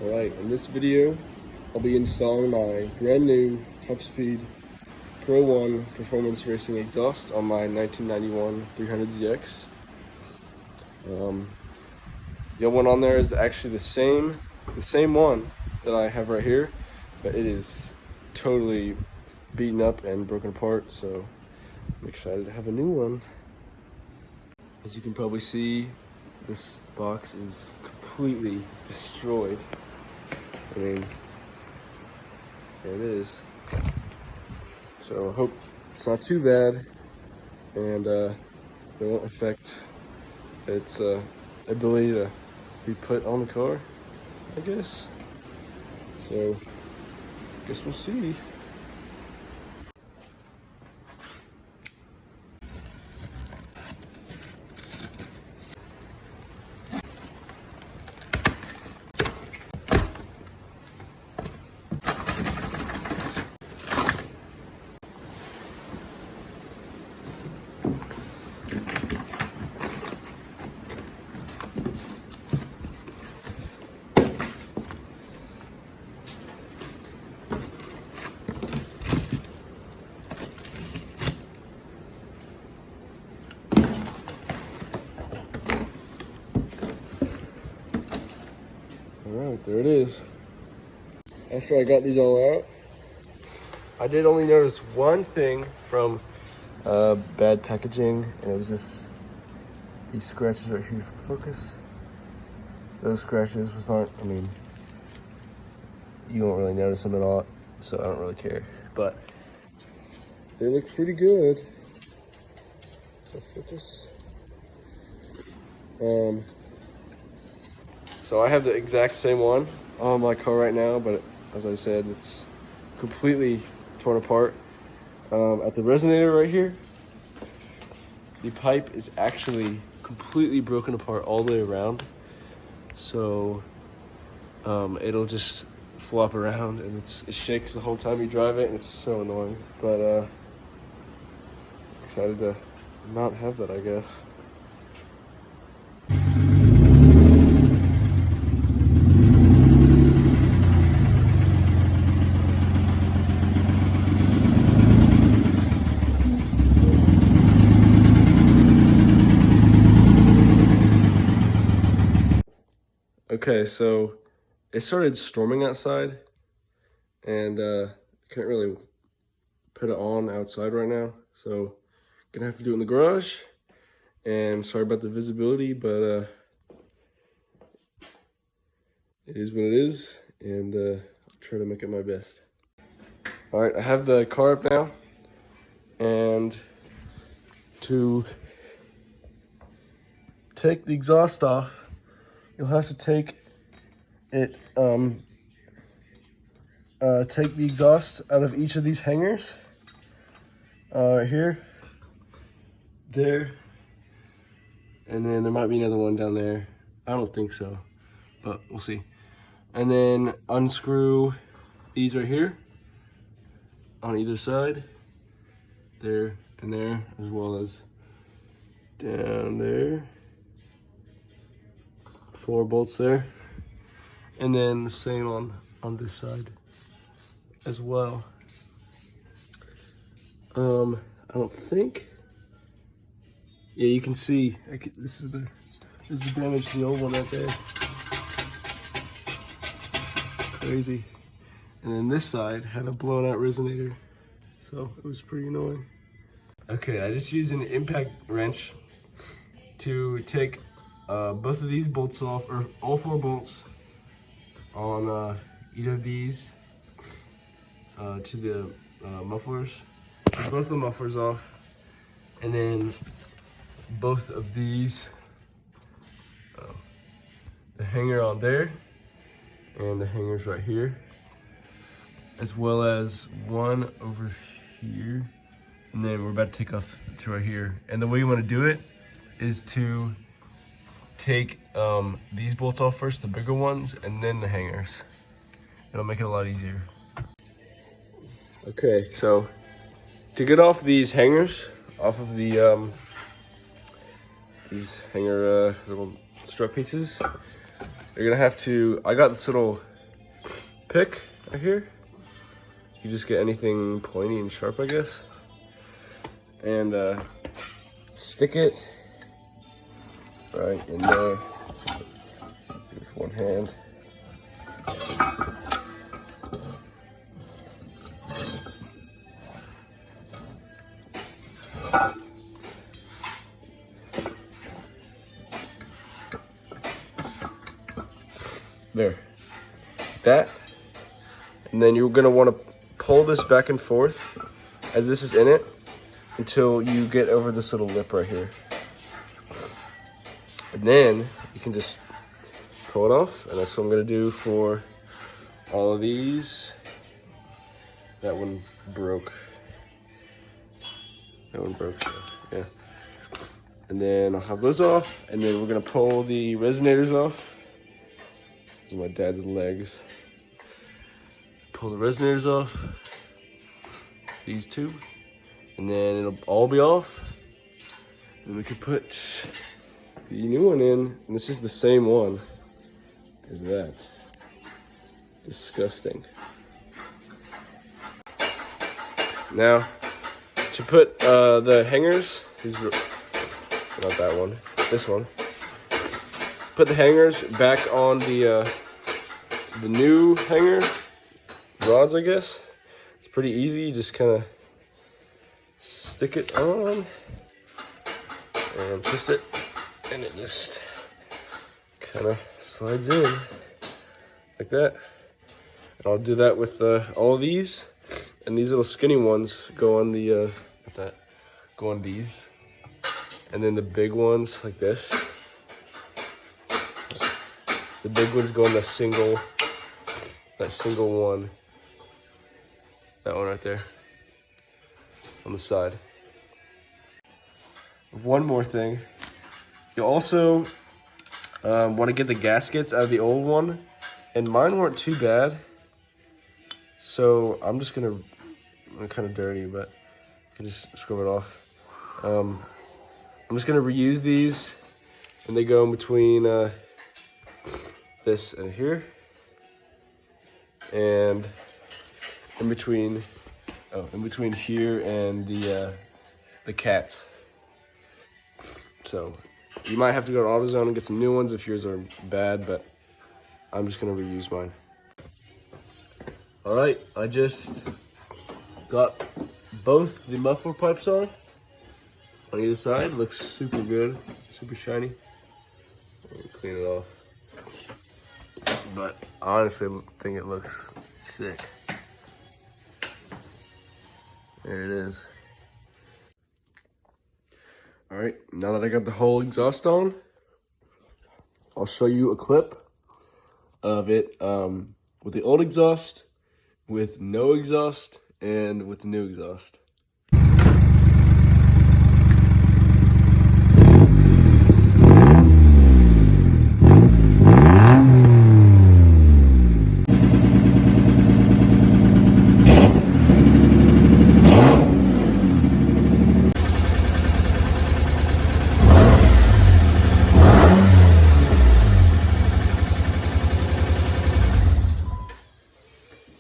Alright, in this video, I'll be installing my brand new TopSpeed Pro-1 performance racing exhaust on my 1991 300ZX. The one on there is actually the same one that I have right here, but it is totally beaten up and broken apart, so I'm excited to have a new one. As you can probably see, this box is completely destroyed. I mean, there it is. So I hope it's not too bad and it won't affect its ability to be put on the car, I guess. So I guess we'll see. Alright, there it is. After I got these all out, I did only notice one thing from bad packaging, and it was these scratches right here for focus. Those scratches aren't, I mean, you won't really notice them at all, so I don't really care. But they look pretty good. Focus. So I have the exact same one on my car right now, but as I said, it's completely torn apart. At the resonator right here, the pipe is actually completely broken apart all the way around. So it'll just flop around and it shakes the whole time you drive it, and it's so annoying. But excited to not have that, I guess. Okay, so it started storming outside, and I can't really put it on outside right now, so gonna have to do it in the garage. And sorry about the visibility, but it is what it is, and I'll try to make it my best. All right, I have the car up now, and to take the exhaust off, you'll have to take it, take the exhaust out of each of these hangers, right here, there, and then there might be another one down there. I don't think so, but we'll see. And then unscrew these right here on either side, there and there, as well as down there. 4 bolts there, and then the same on this side as well. I don't think. Yeah, you can see this is the damage to the old one right there. Crazy. And then this side had a blown out resonator, so it was pretty annoying. Okay, I just used an impact wrench to take both of these bolts off, or all 4 bolts on either of these to the mufflers. Take both the mufflers off, and then both of these, the hanger on there and the hangers right here, as well as one over here, and then we're about to take off to right here. And the way you want to do it is to take these bolts off first, the bigger ones, and then the hangers. It'll make it a lot easier. Okay, so to get off these hangers, off of the these hanger little strut pieces, you're gonna have to, I got this little pick right here. You just get anything pointy and sharp, I guess. And stick it right in there with one hand. There. That. And then you're gonna want to pull this back and forth as this is in it until you get over this little lip right here. And then you can just pull it off, and that's what I'm gonna do for all of these. That one broke. That one broke, so yeah. And then I'll have those off, and then we're gonna pull the resonators off. These are my dad's legs. Pull the resonators off. These two. And then it'll all be off. And we could put the new one in, and this is the same one as that. Disgusting. Now, to put the hangers, these are, not that one, this one. Put the hangers back on the new hanger rods, I guess. It's pretty easy. You just kind of stick it on and twist it, and it just kind of slides in like that. And I'll do that with all of these, and these little skinny ones go on the go on these, and then the big ones like this. The big ones go on that single one. That one right there on the side. One more thing. You also want to get the gaskets out of the old one, and mine weren't too bad. So I'm just gonna, they're kind of dirty, but I can just scrub it off. I'm just gonna reuse these, and they go in between this and here, and in between here and the cats. So you might have to go to AutoZone and get some new ones if yours are bad, but I'm just gonna reuse mine. All right, I just got both the muffler pipes on either side. Looks super good, super shiny. Clean it off. But I honestly think it looks sick. There it is. All right, now that I got the whole exhaust on, I'll show you a clip of it with the old exhaust, with no exhaust, and with the new exhaust.